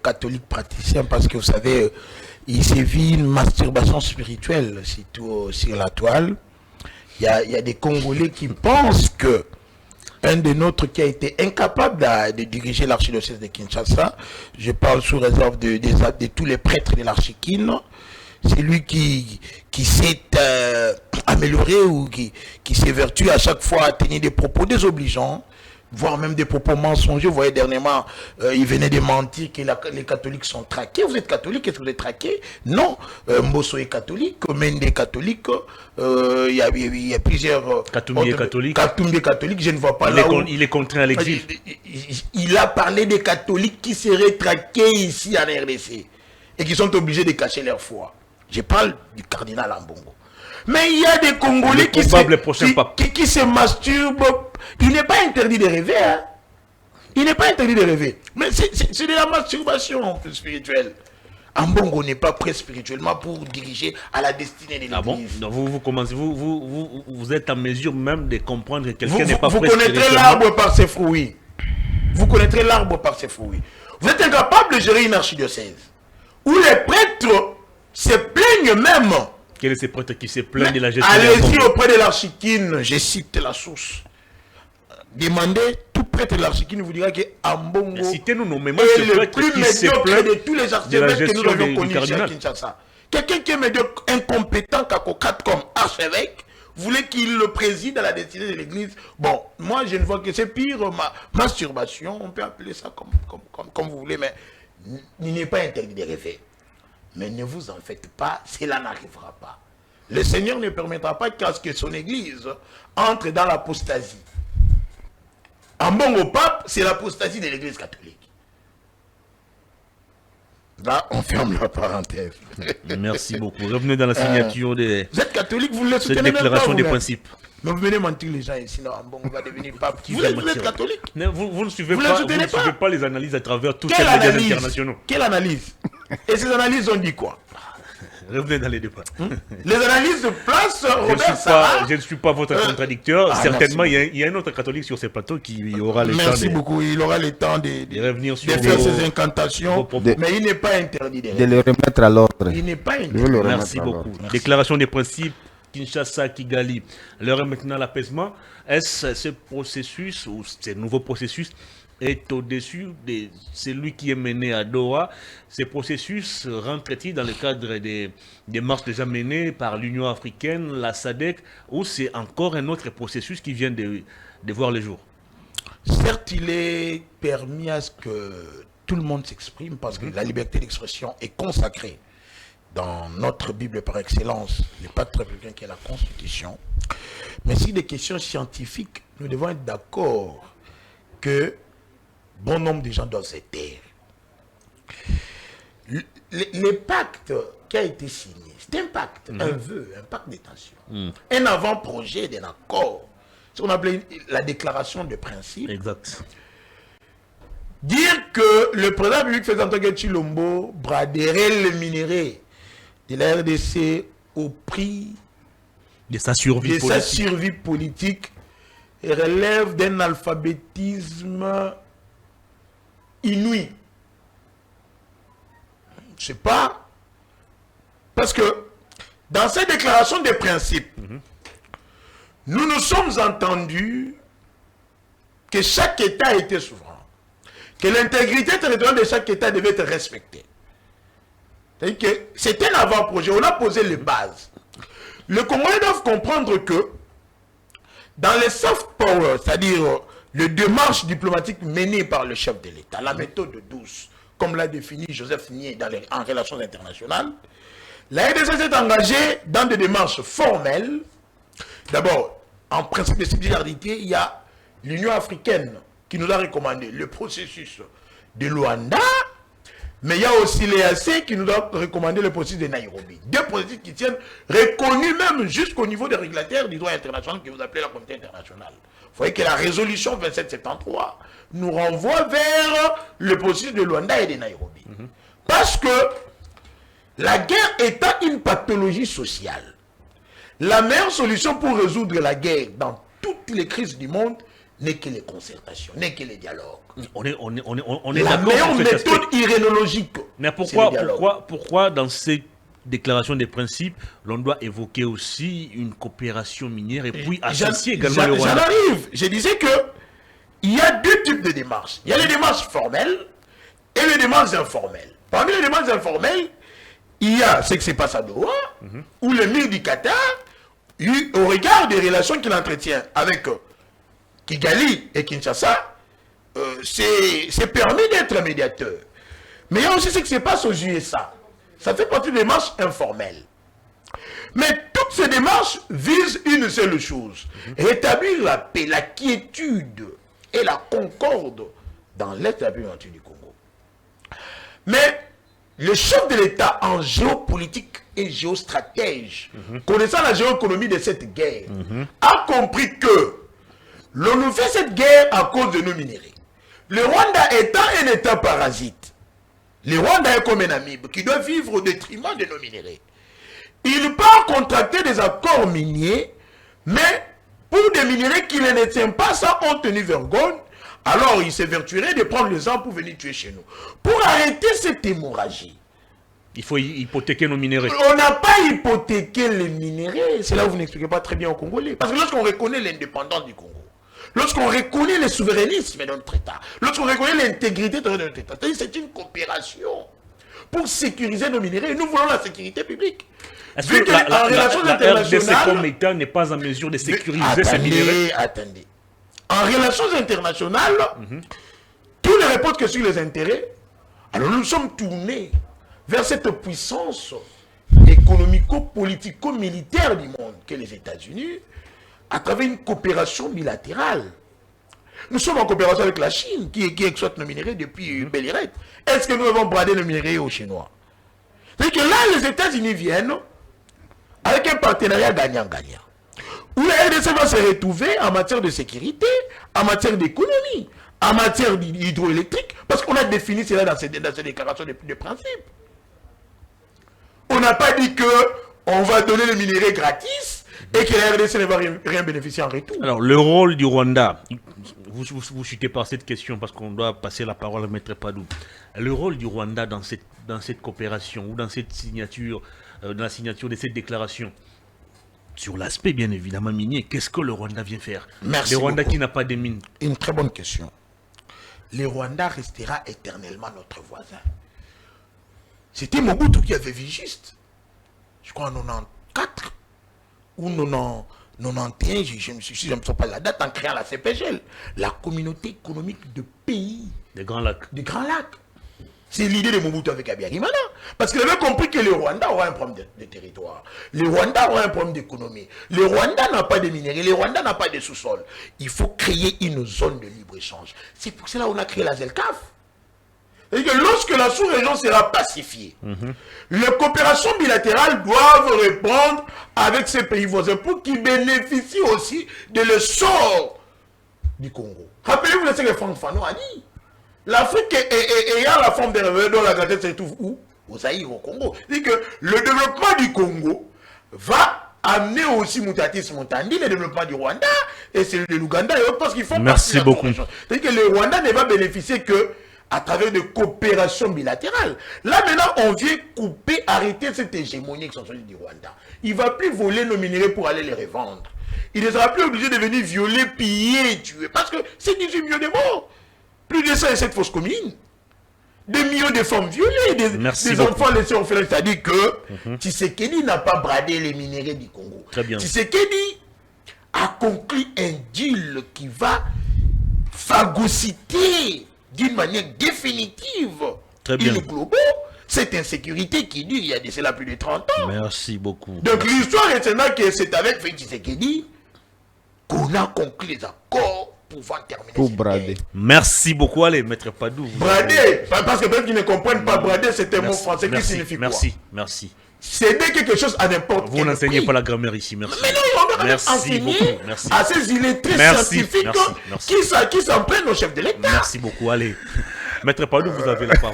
catholiques praticiens parce que vous savez, il sévit une masturbation spirituelle, surtout sur la toile. Il y a des Congolais qui pensent que un des nôtres qui a été incapable de diriger l'archidiocèse de Kinshasa, je parle sous réserve de tous les prêtres de l'archiquine, c'est lui qui s'est amélioré ou qui s'évertue à chaque fois à tenir des propos désobligeants, voire même des propos mensongers. Vous voyez, dernièrement, il venait de mentir que les catholiques sont traqués. Vous êtes catholique, est-ce que vous êtes traqué? Non. Mbosso est catholique, Mende est catholique, il y a plusieurs... Katumbi est catholique. Katumbi est catholique, je ne vois pas il est contraint à l'exil. Il a parlé des catholiques qui seraient traqués ici en RDC et qui sont obligés de cacher leur foi. Je parle du cardinal Ambongo. Mais il y a des Congolais qui se masturbent. Il n'est pas interdit de rêver. Hein? Il n'est pas interdit de rêver. Mais c'est de la masturbation spirituelle. Ambongo n'est pas prêt spirituellement pour diriger à la destinée de l'Église. Ah bon? Donc vous commencez, vous êtes en mesure même de comprendre que quelqu'un n'est pas prêt spirituellement. Vous connaîtrez l'arbre par ses fruits. Vous connaîtrez l'arbre par ses fruits. Vous êtes incapable de gérer une archidiocèse où les prêtres se plaignent même. Quel est ce prêtre qui se plaint de la gestion? Allez-y auprès de l'archiquine, je cite la source. Demandez, tout prêtre de l'archiquine vous dira que Ambongo citez-nous nommément est le plus médiocre de tous les archevêques que nous avions connus à Kinshasa. Quelqu'un qui est médiocre, incompétent, kakokate comme archevêque, voulait qu'il le préside à la destinée de l'église. Bon, moi je ne vois que c'est pire, masturbation, on peut appeler ça comme vous voulez, mais il n'est pas interdit de rêver. Mais ne vous en faites pas, cela n'arrivera pas. Le Seigneur ne permettra pas qu'à ce que son église entre dans l'apostasie. En bon au pape, c'est l'apostasie de l'église catholique. Là, on ferme la parenthèse. Merci beaucoup. Revenez dans la signature de vous êtes catholique, vous le cette déclaration des principes. Mais vous venez mentir les gens ici, non, bon, on va devenir pape. Vous êtes catholique. Vous ne suivez pas les analyses à travers toutes les médias internationaux. Quelle analyse? Et ces analyses ont dit quoi? Revenez dans les débats. Les analyses de place, je ne suis pas votre contradicteur. Certainement, il y a un autre catholique sur ces plateaux qui aura le temps. Merci beaucoup. Il aura le temps de revenir sur faire ses incantations. Mais il n'est pas interdit de le remettre à l'ordre. Il n'est pas interdit. Merci beaucoup. Déclaration des principes. Kinshasa, Kigali. L'heure est maintenant l'apaisement. Est-ce ce processus ou ce nouveau processus est au-dessus de celui qui est mené à Doha? Ce processus rentre-t-il dans le cadre des marches déjà menées par l'Union africaine, la SADC, ou c'est encore un autre processus qui vient de voir le jour? Certes, il est permis à ce que tout le monde s'exprime parce que la liberté d'expression est consacrée dans notre Bible par excellence, le pacte républicain qui est la Constitution. Mais si des questions scientifiques, nous devons être d'accord que bon nombre de gens doivent se taire. Le pacte qui a été signé, c'est un pacte, un vœu, un pacte d'intention, un avant-projet d'un accord, ce qu'on appelait la déclaration de principe. Exact. Dire que le président public fait Antoine Chilombo braderait le minerai de la RDC au prix de sa survie politique relève d'un alphabétisme inouï. Je sais pas. Parce que dans cette déclaration de principe, nous nous sommes entendus que chaque État était souverain, que l'intégrité territoriale de chaque État devait être respectée. C'est-à-dire que c'est un avant-projet, on a posé les bases. Les Congolais doivent comprendre que dans les soft power, c'est-à-dire les démarches diplomatiques menées par le chef de l'État, la méthode douce, comme l'a défini Joseph Nié en relations internationales, la RDC s'est engagée dans des démarches formelles. D'abord, en principe de subsidiarité, il y a l'Union africaine qui nous a recommandé le processus de Luanda, mais il y a aussi l'EAC qui nous a recommandé le processus de Nairobi. Deux processus qui tiennent reconnus même jusqu'au niveau des régulateurs du droit international que vous appelez la communauté internationale. Vous voyez que la résolution 2773 nous renvoie vers le processus de Luanda et de Nairobi. Parce que la guerre étant une pathologie sociale, la meilleure solution pour résoudre la guerre dans toutes les crises du monde n'est que les concertations, n'est que les dialogues. On est La d'accord meilleure sur cet aspect. méthode irénologique. Mais c'est le dialogue. pourquoi dans ces déclarations des principes, l'on doit évoquer aussi une coopération minière et puis associer également le J'en Rwanda? arrive. Je disais que il y a deux types de démarches. Il y a les démarches formelles et les démarches informelles. Parmi les démarches informelles, il y a ce qui se passe à Doha, où le MIR du Qatar, au regard des relations qu'il entretient avec Kigali et Kinshasa, c'est permis d'être médiateur. Mais il y a aussi ce qui se passe aux USA. Ça fait partie des démarches informelles. Mais toutes ces démarches visent une seule chose, rétablir la paix, la quiétude et la concorde dans l'Est de la péninsule du Congo. Mais le chef de l'État en géopolitique et géostratège, connaissant la géoéconomie de cette guerre, a compris que l'on nous fait cette guerre à cause de nos minéraux. Le Rwanda étant un État parasite, le Rwanda est comme un amibe qui doit vivre au détriment de nos minéraux. Il part contracter des accords miniers, mais pour des minéraux qui ne tiennent pas ça, ont tenu vergogne, alors il s'évertuerait de prendre les armes pour venir tuer chez nous. Pour arrêter cette hémorragie, Il faut hypothéquer nos minéraux. on n'a pas hypothéqué les minéraux. C'est là où vous n'expliquez pas très bien aux Congolais. Parce que lorsqu'on reconnaît l'indépendance du Congo, lorsqu'on reconnaît le souverainisme de notre État, lorsqu'on reconnaît l'intégrité de notre État, c'est une coopération pour sécuriser nos minéraux. Et nous voulons la sécurité publique. Est-ce Vu que que en relations la RDC internationales, comme État n'est pas en mesure de sécuriser ces minéraux? attendez. En relations internationales, tous les reportent que sur les intérêts, alors nous sommes tournés vers cette puissance économico-politico-militaire du monde qu'est les États-Unis, à travers une coopération bilatérale. Nous sommes en coopération avec la Chine, qui exploite nos minéraux depuis belle lurette. Est-ce que nous avons bradé nos minéraux aux Chinois? C'est-à-dire que là, les États-Unis viennent avec un partenariat gagnant-gagnant, où la RDC va se retrouver en matière de sécurité, en matière d'économie, en matière hydroélectrique, parce qu'on a défini cela dans ces déclarations de principe. On n'a pas dit que on va donner le minerai gratis et que la RDC ne va rien bénéficier en retour. Alors, le rôle du Rwanda, vous chutez par cette question parce qu'on doit passer la parole à Maître Padou. Le rôle du Rwanda dans cette coopération ou dans cette signature, dans la signature de cette déclaration, sur l'aspect bien évidemment minier, qu'est-ce que le Rwanda vient faire? Merci Le Rwanda beaucoup. qui n'a pas de mines. Une très bonne question. Le Rwanda restera éternellement notre voisin. C'était Mobutu qui avait vu juste. Je crois en 94 ou 91, je ne me souviens pas la date, en créant la CPGL, la communauté économique de pays Des Grands Lacs. du Grand Lac. C'est l'idée de Mobutu avec Habyarimana. Parce qu'il avait compris que le Rwanda aura un problème de territoire. Le Rwanda aura un problème d'économie. Le Rwanda n'a pas de minerais. Le Rwanda n'a pas de sous-sol. Il faut créer une zone de libre-échange. C'est pour cela qu'on a créé la ZELCAF. C'est-à-dire que lorsque la sous-région sera pacifiée, les coopérations bilatérales doivent répondre avec ces pays voisins pour qu'ils bénéficient aussi de l'essor du Congo. Rappelez-vous ce que Franck Fanon a dit. L'Afrique ayant la forme des rêves dont la gâtette se trouve où? Au Zaïre, au Congo. C'est-à-dire que le développement du Congo va amener aussi Moutatis Moutandi, le développement du Rwanda et celui de l'Ouganda et autres parce qu'ils font Merci partie de la beaucoup. sous-région. C'est-à-dire que le Rwanda ne va bénéficier que à travers de coopérations bilatérales. Là maintenant, on vient couper, arrêter cette hégémonie qui sont celles du Rwanda. Il ne va plus voler nos minéraux pour aller les revendre. Il ne sera plus obligé de venir violer, piller, tuer. Parce que c'est 18 millions de morts. Plus de 107 fausses communes. Des millions de femmes violées, des enfants laissés orphelins. C'est-à-dire que Tshisekedi n'a pas bradé les minéraux du Congo. Très bien. Tshisekedi a conclu un deal qui va phagocyter d'une manière définitive Très bien. une globaux, cette insécurité qui dure il y a de cela plus de 30 ans. Merci beaucoup. Donc l'histoire est que c'est avec Félix Tshisekedi qu'on a conclu les accords pouvant terminer Pour cette brader. guerre. Merci beaucoup. Allez, Maître Padou. Brader, parce que peut-être qu'ils ne comprennent pas brader, c'est un mot Merci, français qui merci, signifie merci, quoi? merci. Céder quelque chose à n'importe Vous quel n'enseignez prix. pas la grammaire ici, merci. Mais non, on doit Merci enseigner beaucoup, merci. à ces illettrés Merci, scientifiques merci, merci. qui s'en prennent au chef de l'État. Merci beaucoup. Allez. Maître Padou, vous avez la parole.